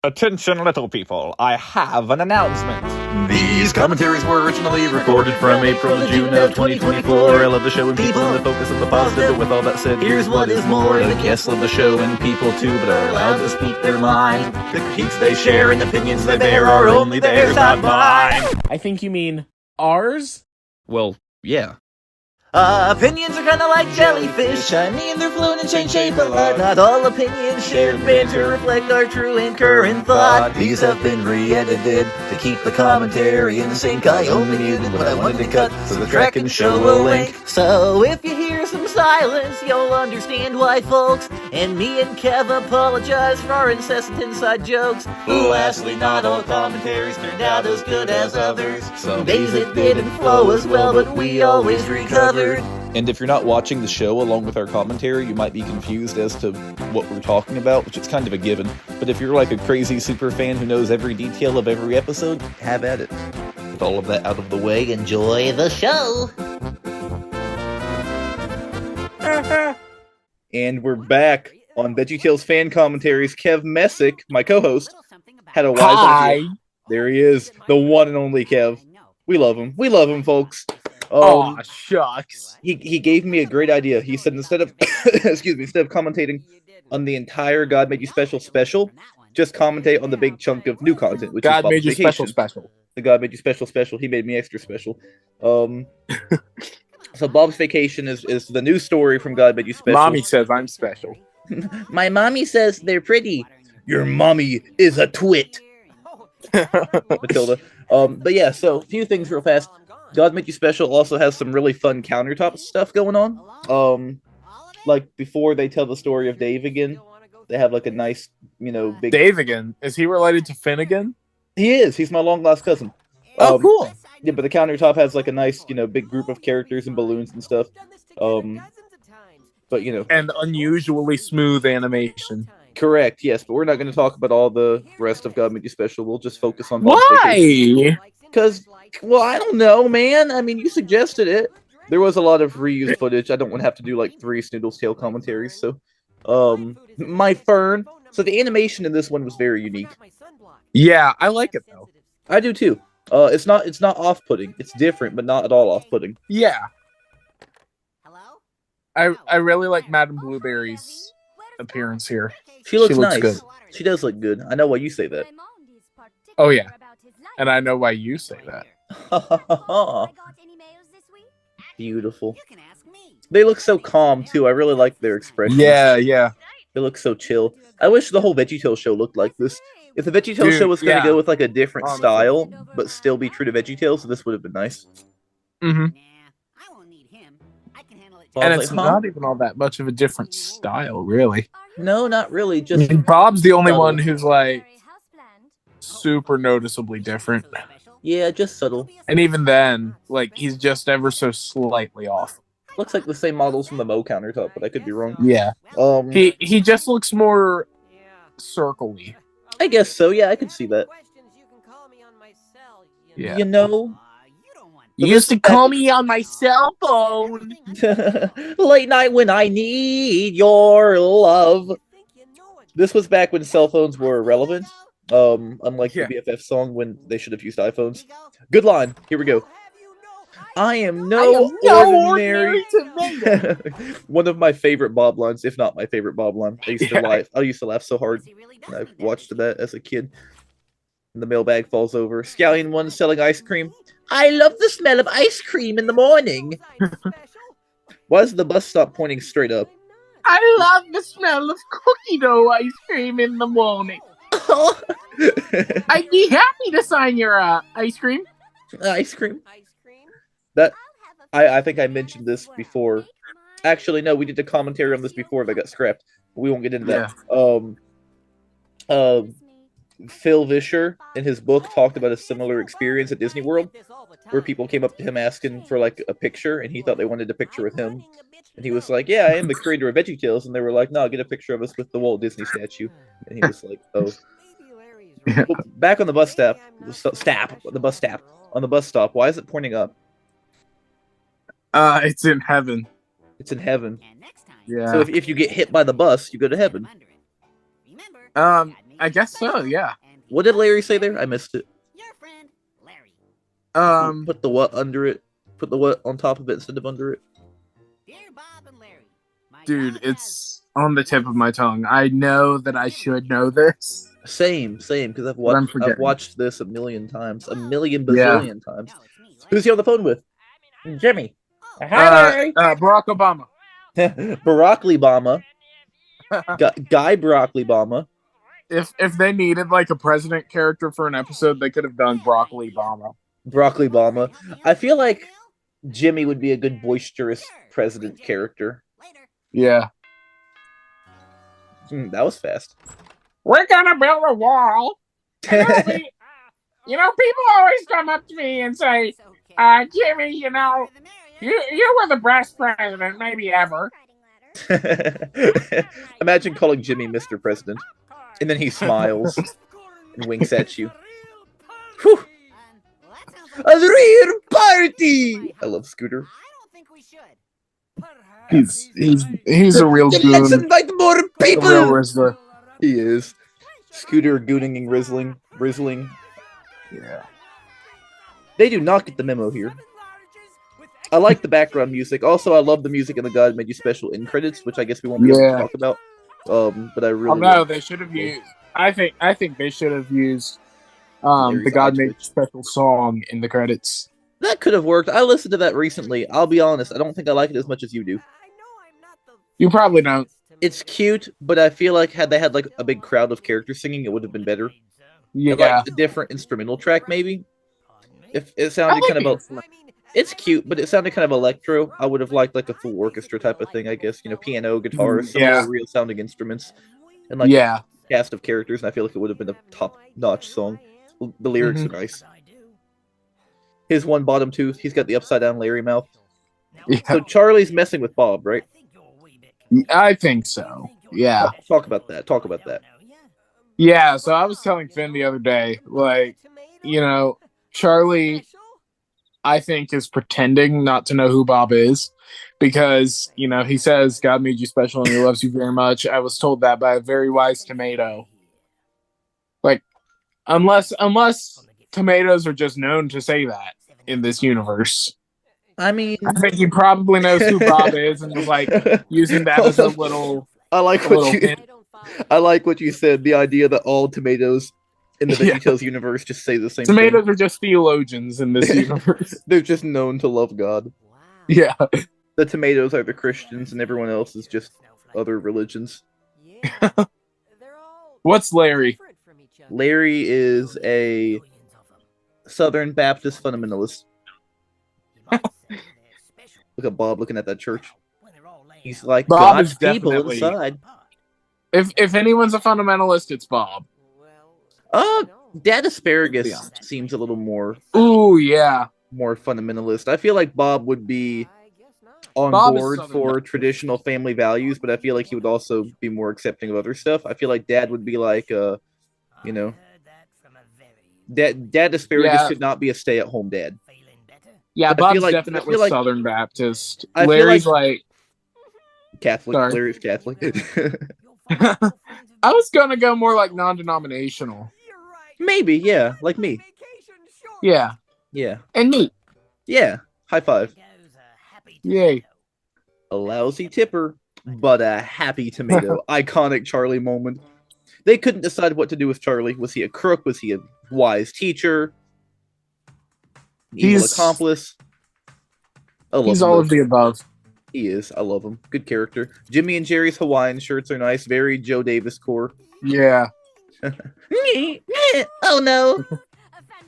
Attention, little people, I have an announcement. These commentaries were originally recorded from April to June of 2024. I love the show and people and the focus of the positive, but with all that said, here's what is more. The guests love the show and people too, but are allowed to speak their mind. The critiques they share and opinions they bear are only theirs, not mine. I think you mean ours? Well, yeah. Opinions are kinda like jellyfish. I mean, they're flown and change shape a lot. Not all opinions shared banter reflect our true and current thought. These have been re-edited to keep the commentary in sync. I only muted what I wanted to cut so the track can show a link. So if you hear some silence, you'll understand why, folks. And me and Kev apologize for our incessant inside jokes. Lastly, not all commentaries turned out as good as others. Some days it didn't flow as well, but we always recovered. And if you're not watching the show along with our commentary, you might be confused as to what we're talking about, which is kind of a given. But if you're like a crazy super fan who knows every detail of every episode, have at it. With all of that out of the way, Enjoy the show! And we're back on VeggieTales Fan-Commentaries. Kev Messick, my co-host, had a wise idea. There he is, the one and only Kev. We love him. We love him, folks. Oh, shucks. He gave me a great idea. He said instead of instead of commentating on the entire God Made You Special, just commentate on the big chunk of new content, which God is Made You Vacation. Special. The God Made You Special. He made me extra special. So Bob's Vacation is the new story from God Made You Special. Mommy says I'm special. My mommy says they're pretty. Your mommy is a twit. Matilda. But yeah, so a few things real fast. God Made You Special also has some really fun countertop stuff going on. Like before they tell the story of Dave again, they have like a nice, big... Dave again? Is he related to Finn again? He is. He's my long lost cousin. Oh, cool. Yeah, but the countertop has like a nice, big group of characters and balloons and stuff. But And unusually smooth animation. Correct, yes, but we're not going to talk about all the rest of God Made You Special. We'll just focus on Bob's Vacation. Why? Because, well, I don't know, man. I mean, you suggested it. There was a lot of reused footage. I don't want to have to do like 3 Snoodles Tale commentaries. So, my fern. So the animation in this one was very unique. Yeah, I like it though. I do too. It's not off-putting. It's different, but not at all off-putting. Yeah. I really like Madame Blueberry's appearance here. She looks looks nice. good. She does look good. I know why you say that. Oh yeah. And I know why you say that. Beautiful. They look so calm too. I really like their expressions. Yeah. They look so chill. I wish the whole VeggieTales show looked like this. If the VeggieTales show was going to go with like a different style, but still be true to VeggieTales, this would have been nice. Mm-hmm. Bob's And it's like, not even all that much of a different style, really. No, not really. I Just mean, Bob's the only one who's like super noticeably different. Yeah, just subtle. And even then, like, he's just ever so slightly off. Looks like the same models from the Mo countertop, but I could be wrong. Yeah. He just looks more circle-y. I guess so. Yeah, I could see that. Yeah. You used to call me on my cell phone. Late night when I need your love. This was back when cell phones were irrelevant. Unlike the BFF song when they should have used iPhones. Good line. Here we go. I am no ordinary tomato. One of my favorite Bob lines, if not my favorite Bob line. I used to laugh so hard when I watched that as a kid. And the mailbag falls over. Scallion one selling ice cream. I love the smell of ice cream in the morning. Why is the bus stop pointing straight up? I love the smell of cookie dough ice cream in the morning. I'd be happy to sign your ice cream. Ice cream? That I think I mentioned this before. Actually, no, we did a commentary on this before that got scrapped. We won't get into that. Yeah. Phil Vischer in his book talked about a similar experience at Disney World where people came up to him asking for like a picture and he thought they wanted a picture with him. And he was like, yeah, I am the creator of VeggieTales. And they were like, no, get a picture of us with the Walt Disney statue. And he was like, oh. Well, back on the bus stop. On the bus stop. Why is it pointing up? It's in heaven. It's in heaven. Yeah. So if you get hit by the bus, you go to heaven. I guess so, yeah. What did Larry say there? I missed it. Put the what under it? Put the what on top of it instead of under it? Dude, it's on the tip of my tongue. I know that I should know this. Same, because I've watched this a million times. A million bazillion times. Who's he on the phone with? Jimmy. Barack Obama. Broccoli Obama. Guy Broccoli Obama. If they needed like a president character for an episode, they could have done Broccoli Obama. Broccoli Obama. I feel like Jimmy would be a good boisterous president character. Yeah. That was fast. We're gonna build a wall. People always come up to me and say, Jimmy, you were the best president maybe ever. Imagine calling Jimmy Mr. President. And then he smiles and winks at you. Whew. A rear party! I love Scooter. He's a real goon. Let's invite more people! A real Rizzler. He is. Scooter gooning and rizzling. Yeah. They do not get the memo here. I like the background music. Also, I love the music in the God Made You Special end credits, which I guess we won't be able to talk about. But I really. No, they should have used. I think they should have used the God Made You Special song in the credits. That could have worked. I listened to that recently. I'll be honest. I don't think I like it as much as you do. You probably don't. It's cute, but I feel like had they had like a big crowd of characters singing, it would have been better. Yeah. Like a different instrumental track, maybe. If it sounded kind of it's cute, but it sounded kind of electro. I would have liked like a full orchestra type of thing, I guess. Piano, guitar, some more real sounding instruments, and like a cast of characters. And I feel like it would have been a top-notch song. The lyrics are nice. His one bottom tooth. He's got the upside down Larry mouth. Yeah. So Charlie's messing with Bob, right? I think so. Yeah. Talk about that. Yeah. So I was telling Finn the other day, like, Charlie, I think, is pretending not to know who Bob is because, he says God made you special and he loves you very much. I was told that by a very wise tomato. Like, unless tomatoes are just known to say that in this universe. I mean, I think he probably knows who Bob is and was like using that as a little. I like what you said. The idea that all tomatoes in the VeggieTales universe just say the same thing. Tomatoes are just theologians in this universe. They're just known to love God. Yeah. The tomatoes are the Christians and everyone else is just other religions. What's Larry? Larry is a Southern Baptist fundamentalist. Look at Bob looking at that church. He's like, Bob God's is people definitely inside. If anyone's a fundamentalist, it's Bob. Dad Asparagus seems a little more. Ooh, yeah. More fundamentalist. I feel like Bob would be on board for traditional family values, but I feel like he would also be more accepting of other stuff. I feel like Dad would be like, Dad Asparagus could not be a stay-at-home dad. Yeah, but Bob's definitely Southern Baptist. Larry's like Catholic. Sorry. Larry's Catholic. I was gonna go more like non-denominational. Maybe, yeah, like me. Yeah. Yeah. And me. Yeah. High five. Yay. A lousy tipper, but a happy tomato. Iconic Charlie moment. They couldn't decide what to do with Charlie. Was he a crook? Was he a wise teacher? Evil accomplice? He's all of the above. He is. I love him. Good character. Jimmy and Jerry's Hawaiian shirts are nice. Very Joe Davis core. Yeah. Oh no.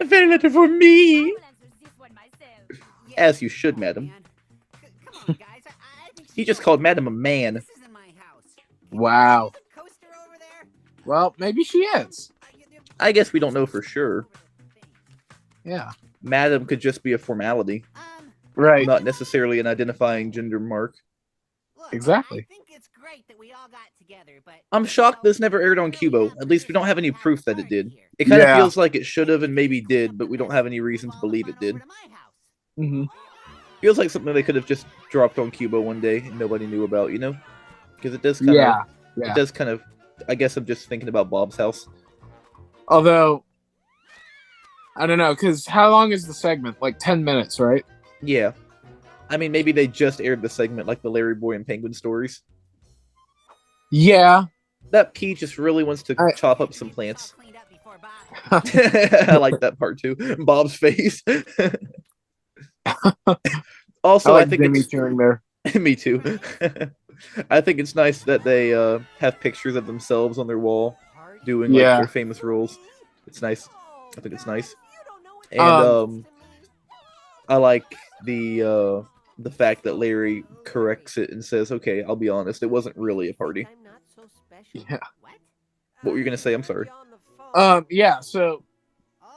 A fan letter for me. As you should, madam. He just called madam a man. Wow. Well, maybe she is. I guess we don't know for sure. Yeah. Madam could just be a formality. Right. Not necessarily an identifying gender mark. Exactly. I'm shocked this never aired on Cubo. At least we don't have any proof that it did. It kind of feels like it should have and maybe did, but we don't have any reason to believe it did. Mm-hmm. Feels like something they could have just dropped on Cubo one day and nobody knew about, Because it does kind of... It does kind of... I guess I'm just thinking about Bob's house. Although, I don't know, because how long is the segment? Like 10 minutes, right? Yeah. I mean, maybe they just aired the segment like the Larry Boy and Penguin stories. Yeah. That Pete just really wants to chop up some plants. I like that part too. Bob's face. Also, I think Jimmy it's cheering there. me too. I think it's nice that they have pictures of themselves on their wall doing like their famous roles. It's nice. I think it's nice. And I like the fact that Larry corrects it and says, "Okay, I'll be honest, it wasn't really a party." Yeah. What were you gonna say? I'm sorry. Yeah. So,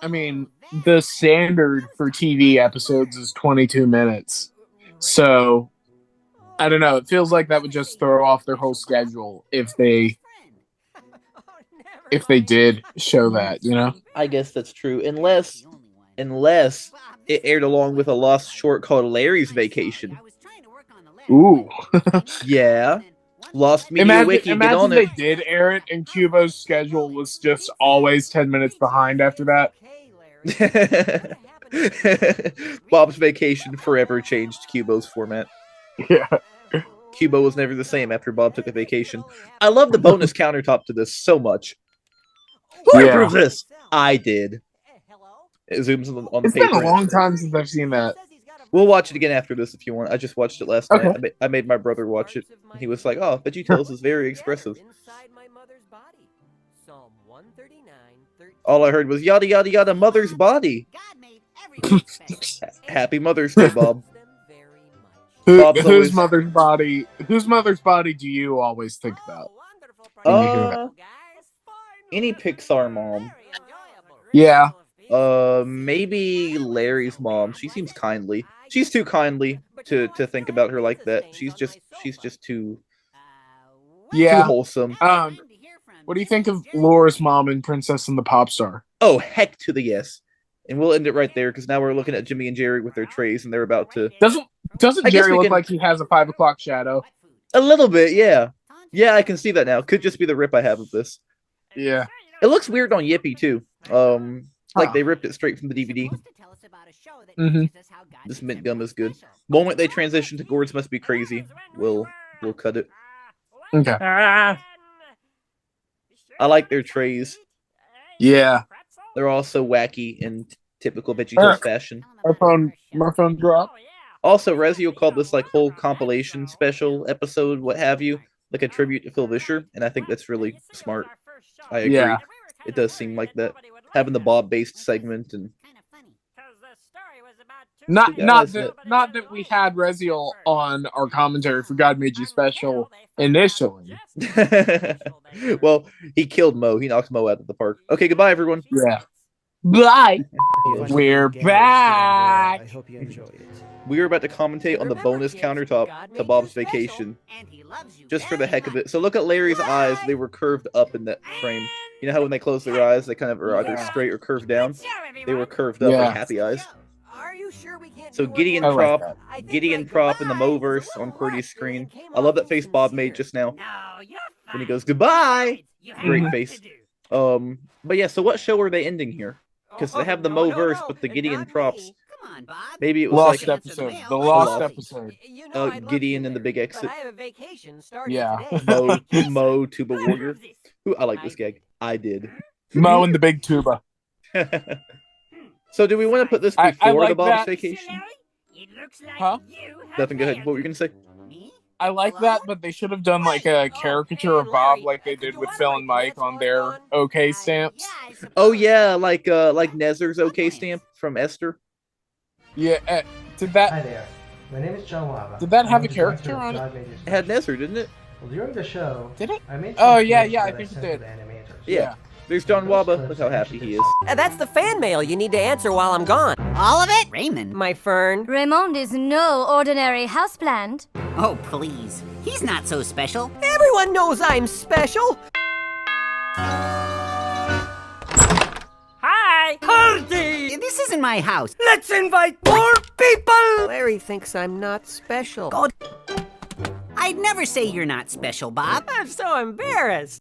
I mean, the standard for TV episodes is 22 minutes. So, I don't know. It feels like that would just throw off their whole schedule if they did show that, you know? I guess that's true. Unless it aired along with a lost short called Larry's Vacation. Ooh. Yeah. Lost Media Wiki, get on they it. did air it and Cubo's schedule was just always 10 minutes behind after that. Bob's Vacation forever changed Cubo's format. Yeah. Cubo was never the same after Bob took a vacation. I love the bonus countertop to this so much. Who improved this? I did. It zooms on the It's paper. been a long time since I've seen that. We'll watch it again after this if you want. I just watched it last night. I made my brother watch it. He was like, "Oh, VeggieTales is very expressive." All I heard was yada yada yada mother's body. Happy Mother's Day, Bob. Whose mother's body do you always think about? Any Pixar mom. Yeah. Maybe Larry's mom. She seems kindly. She's too kindly to think about her like that. She's just too wholesome. What do you think of Laura's mom in Princess and the Pop Star? Oh, heck to the yes. And we'll end it right there because now we're looking at Jimmy and Jerry with their trays and they're about to. Doesn't Jerry look like he has a 5 o'clock shadow? A little bit, yeah. Yeah, I can see that now. Could just be the rip I have of this. Yeah. It looks weird on Yippee too. Like they ripped it straight from the DVD. Mm-hmm. This mint gum is good. Moment they transition to Gourds Must Be Crazy, we'll cut it. Okay. I like their trays. Yeah. They're all so wacky in typical VeggieTales fashion. My phone dropped. Also, Rezio called this like whole compilation special episode, what have you, like a tribute to Phil Vischer, and I think that's really smart. I agree. Yeah. It does seem like that. Having the Bob-based segment and not that we had Reziel on our commentary for God Made You Special initially. Well, he killed Mo. He knocked Mo out of the park. Okay, goodbye, everyone. Yeah. Bye. We're back. I hope you enjoyed it. We are about to commentate on the bonus countertop to Bob's Vacation. Just for the heck of it. So look at Larry's eyes. They were curved up in that frame. You know how when they close their eyes, they kind of are either straight or curved down? They were curved up like happy eyes. So Gideon prop in the Moverse on Cordy's screen. I love that face Bob made just now. When he goes, goodbye! Great face. But yeah, so what show are they ending here? Because they have the Moverse, but the Gideon props. Maybe it was Lost like episode. The lost episode. Gideon and the Big Exit. Yeah. Mo Tuba Warrior. Ooh, I like this gag. I did. Mo and the big tuba. So do we want to put this before I like the Bob's that. Vacation? Huh? Nothing, go ahead. What were you going to say? I like that, but they should have done like a caricature of Bob like they did with Phil and Mike on their OK stamps. Oh yeah, like Nezer's OK stamp from Esther. Yeah, did Hi that there. My name is John Waba. Did that have I'm a the character director of on it? God Made You It had Special. Nezer, didn't it? Well, during the show, Did it? I made Oh, some yeah, clips yeah, I that think it sent did. to the animators. Yeah. There's John Waba. Look how happy he is. That's the fan mail you need to answer while I'm gone. All of it? Raymond. My fern. Raymond is no ordinary houseplant. Oh, please. He's not so special. Everyone knows I'm special. Hi. Hardy. This isn't my house. Let's invite more people. Larry thinks I'm not special. God. I'd never say you're not special, Bob. I'm so embarrassed.